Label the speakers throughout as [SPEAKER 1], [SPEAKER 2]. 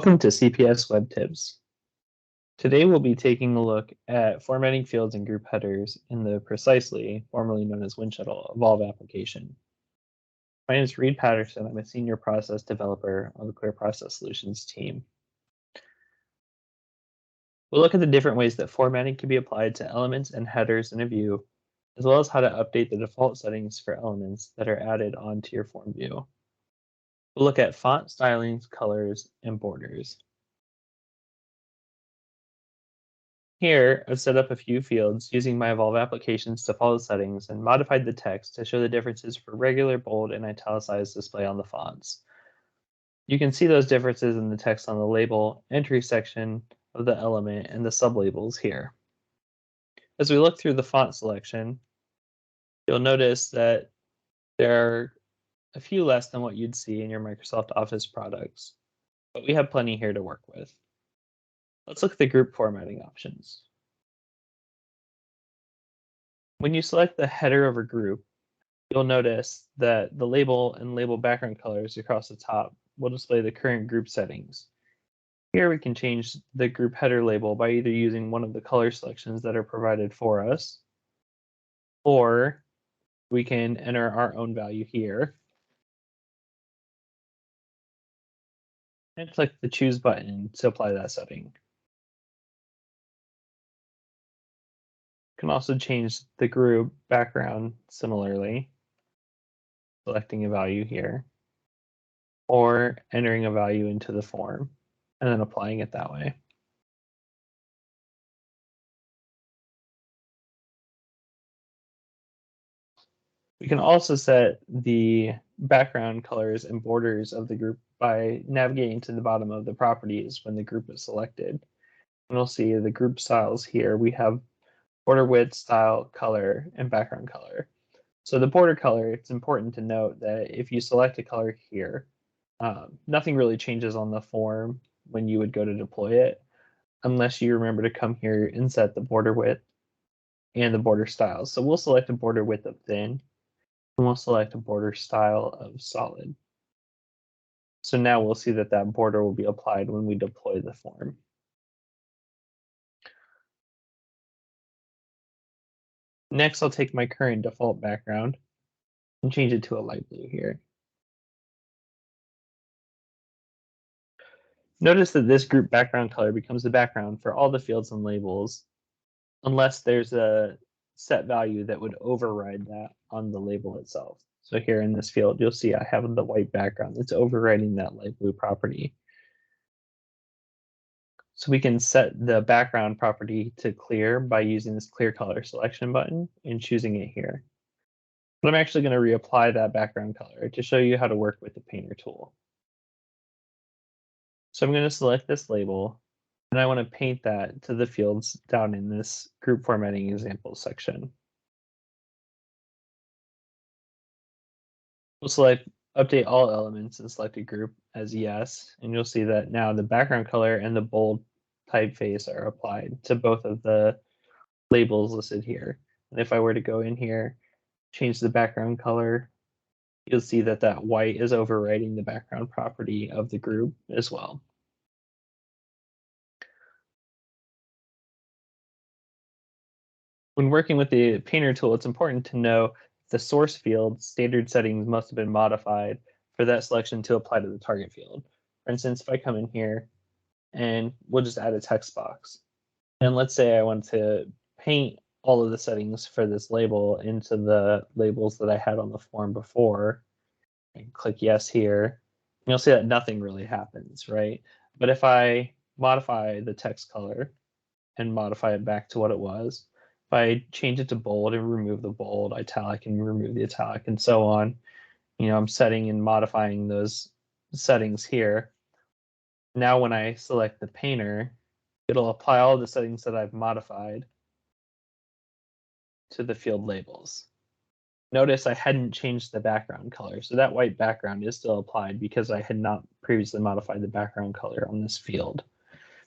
[SPEAKER 1] Welcome to CPS WebTips. Today we'll be taking a look at formatting fields and group headers in the Precisely, formerly known as Windshuttle, Evolve application. My name is Reed Patterson. I'm a senior process developer on the Clear Process Solutions team. We'll look at the different ways that formatting can be applied to elements and headers in a view, as well as how to update the default settings for elements that are added onto your form view. We'll look at font stylings, colors, and borders. Here, I've set up a few fields using my Evolve application's default settings and modified the text to show the differences for regular, bold, and italicized display on the fonts. You can see those differences in the text on the label, entry section of the element, and the sublabels here. As we look through the font selection, you'll notice that there are a few less than what you'd see in your Microsoft Office products, but we have plenty here to work with. Let's look at the group formatting options. When you select the header of a group, you'll notice that the label and label background colors across the top will display the current group settings. Here we can change the group header label by either using one of the color selections that are provided for us, or we can enter our own value here and click the Choose button to apply that setting. You can also change the group background similarly, selecting a value here, or entering a value into the form and then applying it that way. We can also set the background colors and borders of the group by navigating to the bottom of the properties when the group is selected. And we'll see the group styles here. We have border width, style, color, and background color. So the border color, it's important to note that if you select a color here, nothing really changes on the form when you would go to deploy it, unless you remember to come here and set the border width and the border styles. So we'll select a border width of thin, and we'll select a border style of solid. So now we'll see that that border will be applied when we deploy the form. Next, I'll take my current default background and change it to a light blue here. Notice that this group background color becomes the background for all the fields and labels, unless there's a set value that would override that on the label itself. So here in this field, you'll see I have the white background that's overriding that light blue property. So we can set the background property to clear by using this clear color selection button and choosing it here. But I'm actually going to reapply that background color to show you how to work with the painter tool. So I'm going to select this label, and I want to paint that to the fields down in this group formatting example section. We'll select update all elements and select a group as yes, and you'll see that now the background color and the bold typeface are applied to both of the labels listed here. And if I were to go in here, change the background color, you'll see that that white is overriding the background property of the group as well. When working with the painter tool, it's important to know the source field standard settings must have been modified for that selection to apply to the target field. For instance, if I come in here and we'll just add a text box, and let's say I want to paint all of the settings for this label into the labels that I had on the form before, and click yes here, you'll see that nothing really happens, right? But if I modify the text color and modify it back to what it was, if I change it to bold and remove the bold, italic and remove the italic, and so on, I'm setting and modifying those settings here. Now when I select the painter, it'll apply all the settings that I've modified to the field labels. Notice I hadn't changed the background color, so that white background is still applied because I had not previously modified the background color on this field.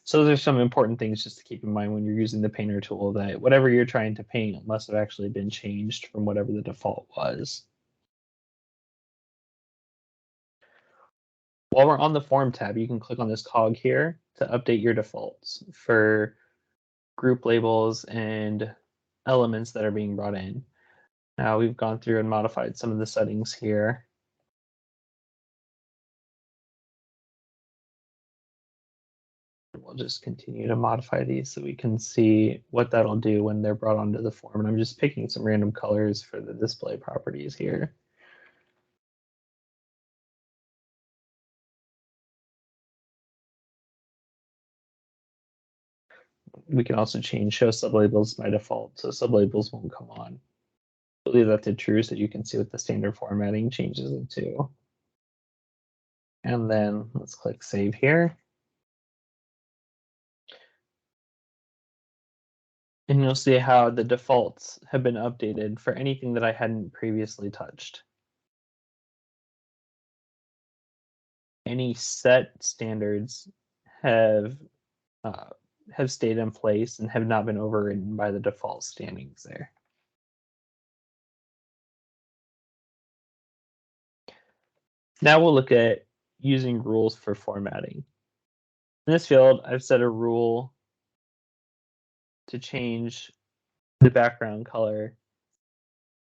[SPEAKER 1] So there's some important things just to keep in mind when you're using the painter tool, that whatever you're trying to paint must have actually been changed from whatever the default was. While we're on the Form tab, you can click on this cog here to update your defaults for group labels and elements that are being brought in. Now we've gone through and modified some of the settings here. We'll just continue to modify these so we can see what that'll do when they're brought onto the form. And I'm just picking some random colors for the display properties here. We can also change show sublabels by default, so sublabels won't come on. We'll leave that to true so you can see what the standard formatting changes it to. And then let's click save here. And you'll see how the defaults have been updated for anything that I hadn't previously touched. Any set standards have stayed in place and have not been overridden by the default standings there. Now we'll look at using rules for formatting. In this field, I've set a rule to change the background color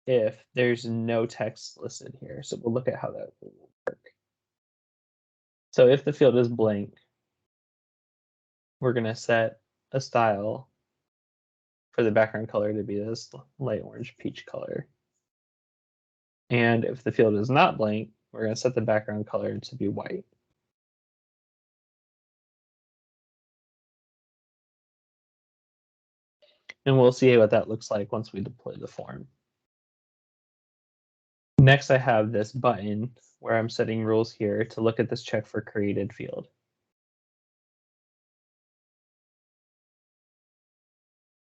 [SPEAKER 1] if there's no text listed here. So we'll look at how that will work. So if the field is blank, we're going to set a style for the background color to be this light orange peach color. And if the field is not blank, we're going to set the background color to be white. And we'll see what that looks like once we deploy the form. Next, I have this button where I'm setting rules here to look at this check for created field.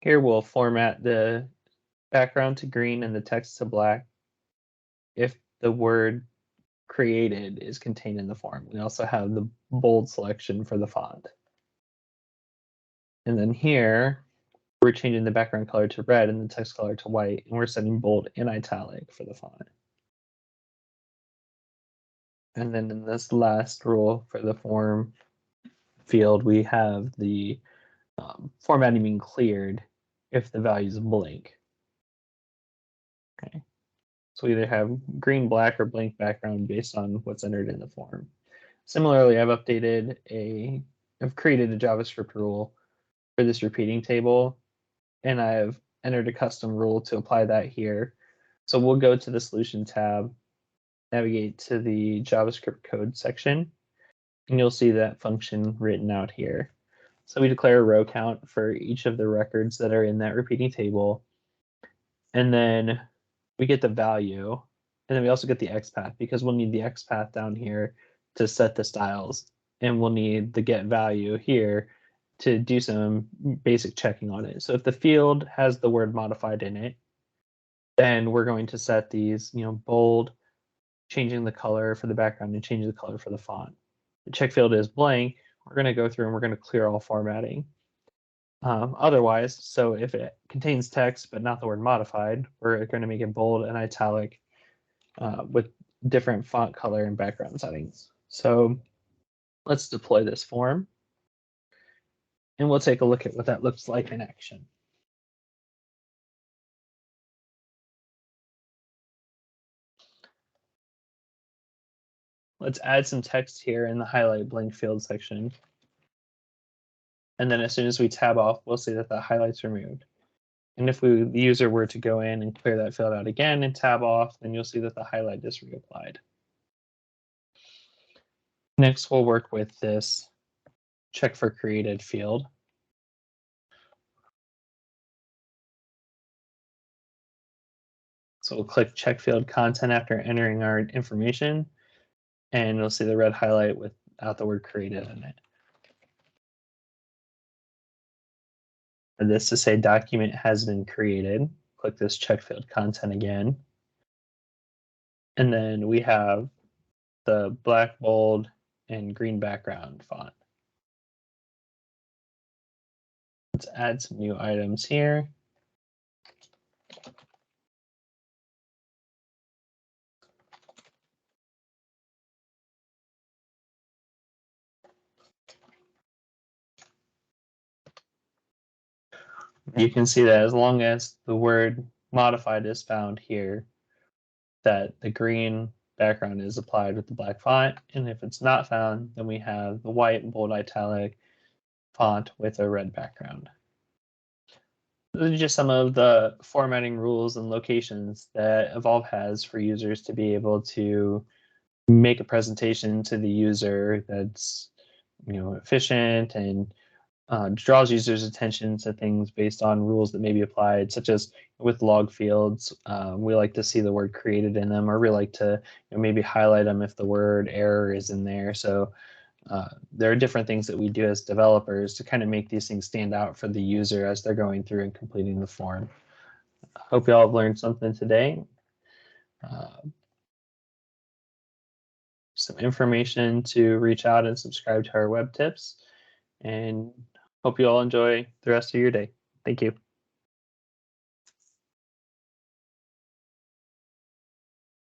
[SPEAKER 1] Here we'll format the background to green and the text to black if the word created is contained in the form. We also have the bold selection for the font. And then here, we're changing the background color to red and the text color to white, and we're setting bold and italic for the font. And then in this last rule for the form field, we have the formatting being cleared if the value is blank. Okay. So we either have green, black, or blank background based on what's entered in the form. Similarly, I've created a JavaScript rule for this repeating table, and I've entered a custom rule to apply that here. So we'll go to the Solution tab, navigate to the JavaScript code section, and you'll see that function written out here. So we declare a row count for each of the records that are in that repeating table, and then we get the value, and then we also get the XPath because we'll need the XPath down here to set the styles, and we'll need the get value here to do some basic checking on it. So if the field has the word modified in it, then we're going to set these, bold, changing the color for the background and changing the color for the font. The check field is blank. We're going to go through and we're going to clear all formatting. Otherwise, so if it contains text but not the word modified, we're going to make it bold and italic with different font color and background settings. So let's deploy this form, and we'll take a look at what that looks like in action. Let's add some text here in the highlight blank field section. And then as soon as we tab off, we'll see that the highlight's removed. And if the user were to go in and clear that field out again and tab off, then you'll see that the highlight is reapplied. Next, we'll work with this check for created field. So we'll click check field content after entering our information, and you'll see the red highlight without the word created in it. For this to say document has been created, click this check field content again. And then we have the black, bold, and green background font. Let's add some new items here. you can see that as long as the word modified is found here, that the green background is applied with the black font. And if it's not found, then we have the white bold italic font with a red background. Those are just some of the formatting rules and locations that Evolve has for users to be able to make a presentation to the user that's efficient and draws users' attention to things based on rules that may be applied, such as with log fields. We like to see the word created in them, or we like to maybe highlight them if the word error is in there. So there are different things that we do as developers to kind of make these things stand out for the user as they're going through and completing the form. I hope you all have learned something today. Some information to reach out and subscribe to our web tips, and hope you all enjoy the rest of your day. Thank you.